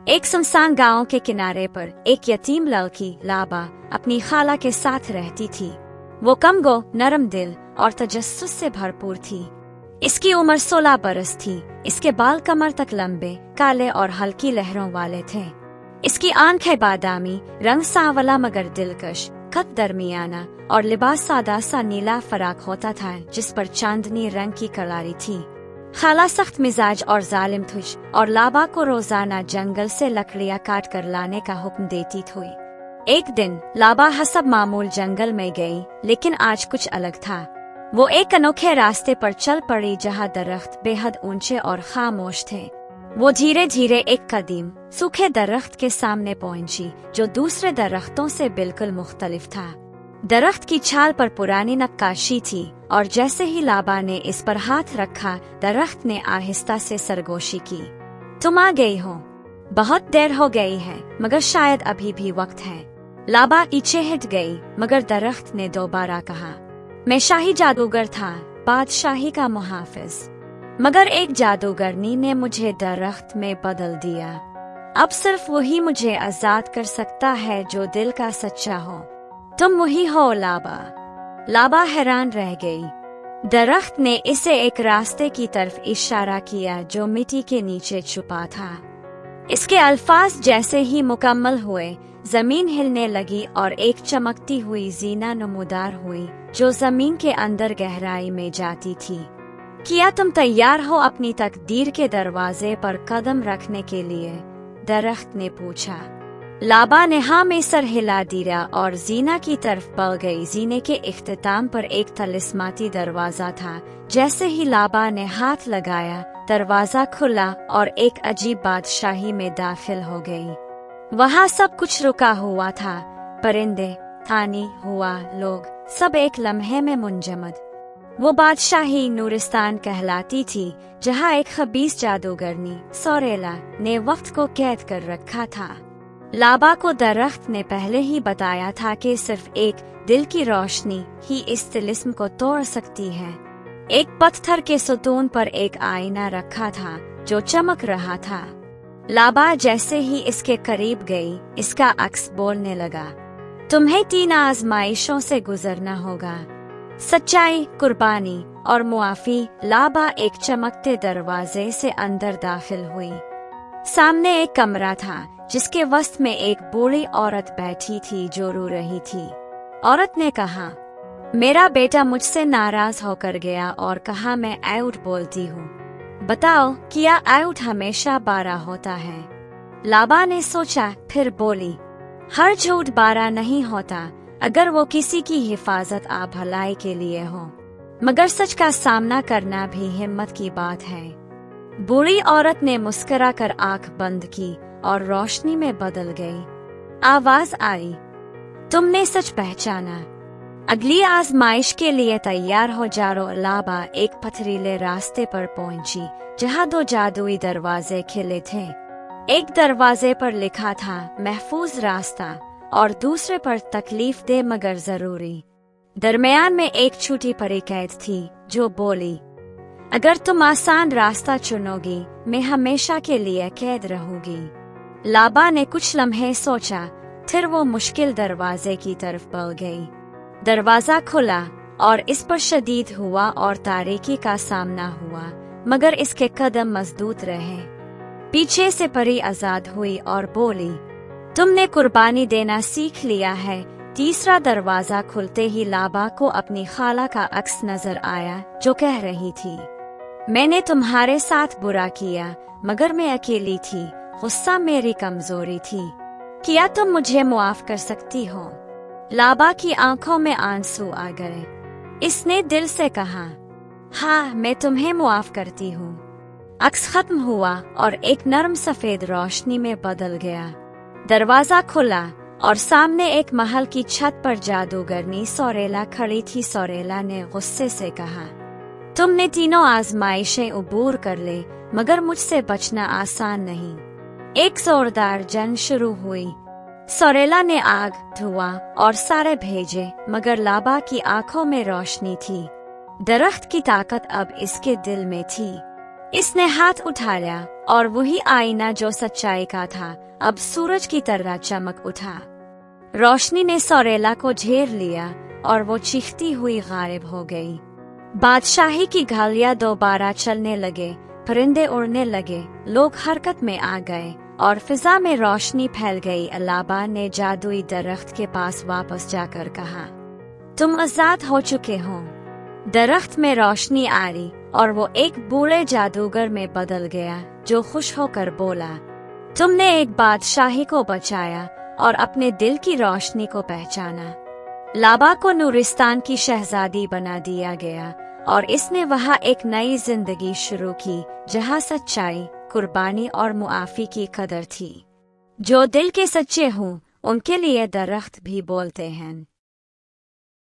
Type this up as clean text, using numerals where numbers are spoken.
एक सुनसान गांव के किनारे पर एक यतीम लड़की लाबा अपनी खाला के साथ रहती थी। वो कमगो, नरम दिल और तजस्सुस से भरपूर थी। इसकी उम्र 16 बरस थी। इसके बाल कमर तक लंबे, काले और हल्की लहरों वाले थे। इसकी आंखें बादामी, रंग सांवला मगर दिलकश, कद दरमियाना और लिबास सादा सा नीला फराक होता था जिस पर चांदनी रंग की कलारी थी। खाला सख्त मिजाज और जालिम थी और लाबा को रोजाना जंगल से लकड़ियां काट कर लाने का हुक्म देती थी। एक दिन लाबा हसब मामूल जंगल में गई, लेकिन आज कुछ अलग था। वो एक अनोखे रास्ते पर चल पड़ी जहाँ दरख्त बेहद ऊंचे और खामोश थे। वो धीरे धीरे एक कदीम सूखे दरख्त के सामने पहुंची जो दूसरे दरख्तों से बिल्कुल मुख्तलिफ था। दरख्त की छाल पर पुरानी नक्काशी थी और जैसे ही लाबा ने इस पर हाथ रखा, दरख्त ने आहिस्ता से सरगोशी की। तुम आ गई हो। बहुत देर हो गई है, मगर शायद अभी भी वक्त है। लाबा पीछे हट गई, मगर दरख्त ने दोबारा कहा, मैं शाही जादूगर था, बादशाही का मुहाफिज, मगर एक जादूगरनी ने मुझे दरख्त में बदल दिया। अब सिर्फ वही मुझे आजाद कर सकता है जो दिल का सच्चा हो। तुम वही हो लाबा। लाबा हैरान रह गई। दरख्त ने इसे एक रास्ते की तरफ इशारा किया जो मिट्टी के नीचे छुपा था। इसके अल्फाज जैसे ही मुकम्मल हुए, जमीन हिलने लगी और एक चमकती हुई जीना नमूदार हुई जो जमीन के अंदर गहराई में जाती थी। क्या तुम तैयार हो अपनी तकदीर के दरवाजे पर कदम रखने के लिए? दरख्त ने पूछा। लाबा ने हाँ में सर हिला दिया और जीना की तरफ बढ़ गई। जीने के इख्तिताम पर एक तलिस्माती दरवाजा था। जैसे ही लाबा ने हाथ लगाया, दरवाजा खुला और एक अजीब बादशाही में दाखिल हो गई। वहाँ सब कुछ रुका हुआ था। परिंदे, पानी, हुआ, लोग, सब एक लम्हे में मुंजमद। वो बादशाही नूरिस्तान कहलाती थी जहाँ एक खबीस जादूगरनी सोरेला ने वक्त को कैद कर रखा था। लाबा को दरख्त ने पहले ही बताया था कि सिर्फ एक दिल की रोशनी ही इस तिलिस्म को तोड़ सकती है। एक पत्थर के सुतून पर एक आईना रखा था जो चमक रहा था। लाबा जैसे ही इसके करीब गई, इसका अक्स बोलने लगा, तुम्हें 3 आजमाइशों से गुजरना होगा, सच्चाई, कुर्बानी और मुआफी। लाबा एक चमकते दरवाजे से अंदर दाखिल हुई। सामने एक कमरा था जिसके वस्त में एक बूढ़ी औरत बैठी थी जो रो रही थी। औरत ने कहा, मेरा बेटा मुझसे नाराज होकर गया और कहा मैं आउट बोलती हूँ। बताओ, क्या आउट हमेशा 12 होता है? लाबा ने सोचा, फिर बोली, हर झूठ 12 नहीं होता अगर वो किसी की हिफाजत आ भलाई के लिए हो, मगर सच का सामना करना भी हिम्मत की बात है। बूढ़ी औरत ने मुस्कुराकर आंख बंद की और रोशनी में बदल गई। आवाज आई, तुमने सच पहचाना। अगली आजमाइश के लिए तैयार हो जाओ। लाबा एक पथरीले रास्ते पर पहुंची जहां 2 जादुई दरवाजे खिले थे। एक दरवाजे पर लिखा था महफूज रास्ता और दूसरे पर तकलीफ दे मगर जरूरी। दरमियान में एक छोटी परी कैद थी जो बोली, अगर तुम आसान रास्ता चुनोगी, मैं हमेशा के लिए कैद रहूंगी। लाबा ने कुछ लम्हे सोचा, फिर वो मुश्किल दरवाजे की तरफ बढ़ गई। दरवाजा खुला और इस पर शदीद हुआ और तारीकी का सामना हुआ, मगर इसके कदम मजबूत रहे। पीछे से परी आजाद हुई और बोली, तुमने कुर्बानी देना सीख लिया है। तीसरा दरवाजा खुलते ही लाबा को अपनी खाला का अक्स नजर आया जो कह रही थी, मैंने तुम्हारे साथ बुरा किया, मगर मैं अकेली थी, गुस्सा मेरी कमजोरी थी। क्या तुम मुझे मुआफ कर सकती हो? लाबा की आंखों में आंसू आ गए। इसने दिल से कहा, हाँ, मैं तुम्हें मुआफ करती हूँ। अक्स खत्म हुआ और एक नरम सफेद रोशनी में बदल गया। दरवाजा खुला और सामने एक महल की छत पर जादूगरनी सोरेला खड़ी थी। सोरेला ने गुस्से से कहा, तुमने 3 आजमाइशें उबूर कर ले, मगर मुझसे बचना आसान नहीं। एक जोरदार जंग शुरू हुई। सोरेला ने आग, धुआं और सारे भेजे, मगर लाबा की आंखों में रोशनी थी। दरख्त की ताकत अब इसके दिल में थी। इसने हाथ उठा लिया और वही आईना जो सच्चाई का था अब सूरज की तरह चमक उठा। रोशनी ने सौरेला को घेर लिया और वो चीखती हुई गायब हो गई। बादशाही की घालियां दोबारा चलने लगे, परिंदे उड़ने लगे, लोग हरकत में आ गए और फिजा में रोशनी फैल गई। अलाबा ने जादुई दरख्त के पास वापस जाकर कहा, तुम आजाद हो चुके हो। दरख्त में रोशनी आ रही और वो एक बूढ़े जादूगर में बदल गया जो खुश होकर बोला, तुमने एक बादशाही को बचाया और अपने दिल की रोशनी को पहचाना। लाबा को नूरिस्तान की शहजादी बना दिया गया और इसने वहाँ एक नई जिंदगी शुरू की जहाँ सच्चाई, कुर्बानी और मुआफी की कदर थी। जो दिल के सच्चे हों उनके लिए दरख्त भी बोलते हैं।